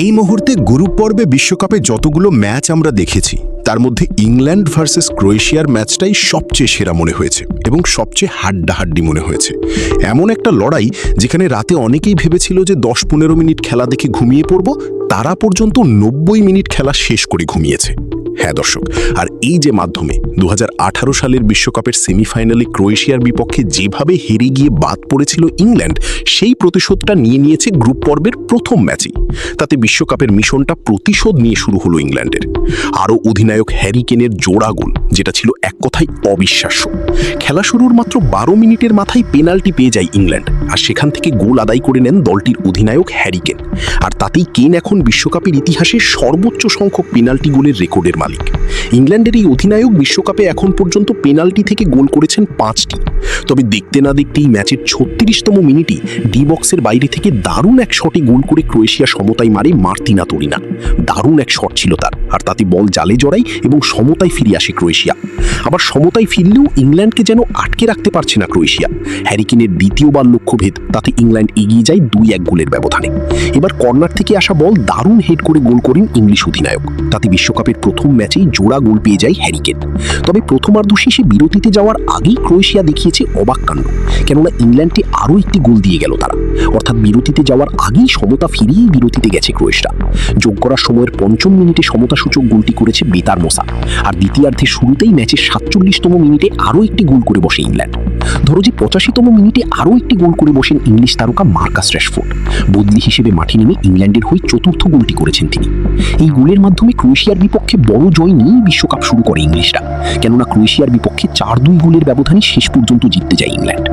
এই মুহূর্তে গ্রুপ পর্বে বিশ্বকাপে যতগুলো ম্যাচ আমরা দেখেছি তার মধ্যে ইংল্যান্ড ভার্সেস ক্রোয়েশিয়ার ম্যাচটাই সবচেয়ে সেরা মনে হয়েছে এবং সবচেয়ে হাড্ডাহাড্ডি মনে হয়েছে। এমন একটা লড়াই যেখানে রাতে অনেকেই ভেবেছিল যে 10-15 মিনিট খেলা দেখে ঘুমিয়ে পড়ব, তারা পর্যন্ত 90 মিনিট খেলা শেষ করে ঘুমিয়েছে। হ্যাঁ দর্শক, আর এই যে মাধ্যমে 2018 সালের বিশ্বকাপের সেমিফাইনালে ক্রোয়েশিয়ার বিপক্ষে যেভাবে হেরে গিয়ে বাদ পড়েছিল ইংল্যান্ড, সেই প্রতিশোধটা নিয়ে নিয়েছে গ্রুপ পর্বের প্রথম ম্যাচেই। তাতে বিশ্বকাপের মিশনটা প্রতিশোধ নিয়ে শুরু হলো ইংল্যান্ডের। আরও অধিনায়ক হ্যারি কেনের জোড়া গোল, যেটা ছিল এক কথায় অবিশ্বাস্য। খেলা শুরুর মাত্র 12 মিনিটের মাথায় পেনাল্টি পেয়ে যায় ইংল্যান্ড, আর সেখান থেকে গোল আদায় করে নেন দলটির অধিনায়ক হ্যারি কেন। আর তাতেই কেন এখন বিশ্বকাপের ইতিহাসে সর্বোচ্চ সংখ্যক পেনাল্টি গোলের রেকর্ডের মালিক। ইংল্যান্ডের এই অধিনায়ক বিশ্বকাপে এখন পর্যন্ত পেনাল্টি থেকে গোল করেছেন 5টি। তবে দেখতে না দেখতেই ম্যাচের 36তম মিনিটে ডি বক্সের বাইরে থেকে দারুণ এক শটে গোল করে ক্রোয়েশিয়া সমতায় মারে মার্তিনা তোরিনা। দারুণ এক শট ছিল তার, আর তাতে বল জালে জড়ায় এবং সমতায় ফিরে আসে ক্রোয়েশিয়া। আবার সমতায় ফিরলেও ইংল্যান্ডকে যেন আটকে রাখতে পারছে না ক্রোয়েশিয়া। হ্যারি কেনের দ্বিতীয়বার লক্ষ্যভেদ, তাতে ইংল্যান্ড এগিয়ে যায় 2-1 গোলের ব্যবধানে। এবার কর্নার থেকে আসা বল দারুণ হেড করে গোল করেন ইংলিশ অধিনায়ক। তাতে বিশ্বকাপের প্রথম ম্যাচেই জোড়া গোল পেয়ে যায় হ্যারি কেন। তবে প্রথমার্ধ শেষে বিরতিতে যাওয়ার আগেই ক্রোয়েশিয়া দেখিয়েছে অবাক কাণ্ড, কেননা ইংল্যান্ডকে আরও একটি গোল দিয়ে গেল তারা। অর্থাৎ বিরতিতে যাওয়ার আগেই সমতা ফিরিয়েই বিরতিতে গেছে ক্রোয়েশিয়া। যোগ করার সময়ের 5ম মিনিটে সমতাসূচক গোলটি করেছে বেতার মোসা, আর দ্বিতীয়ার্ধের শুরুতেই ম্যাচের 47তম মিনিটে আরও একটি গোল করে বসে ইংল্যান্ড। ধরো যে 85তম মিনিটে আরও একটি গোল করে বসেন ইংলিশ তারকা মার্কাস র্যাশফোর্ড। বদলি হিসেবে মাঠে নেমে ইংল্যান্ডের হয়ে 4র্থ গোলটি করেছেন তিনি। এই গোলের মাধ্যমে ক্রোয়েশিয়ার বিপক্ষে বড় জয় নিয়েই বিশ্বকাপ শুরু করে ইংলিশরা, কেননা ক্রোয়েশিয়ার বিপক্ষে 4-2 গোলের ব্যবধানে শেষ পর্যন্ত জিততে যায় ইংল্যান্ড।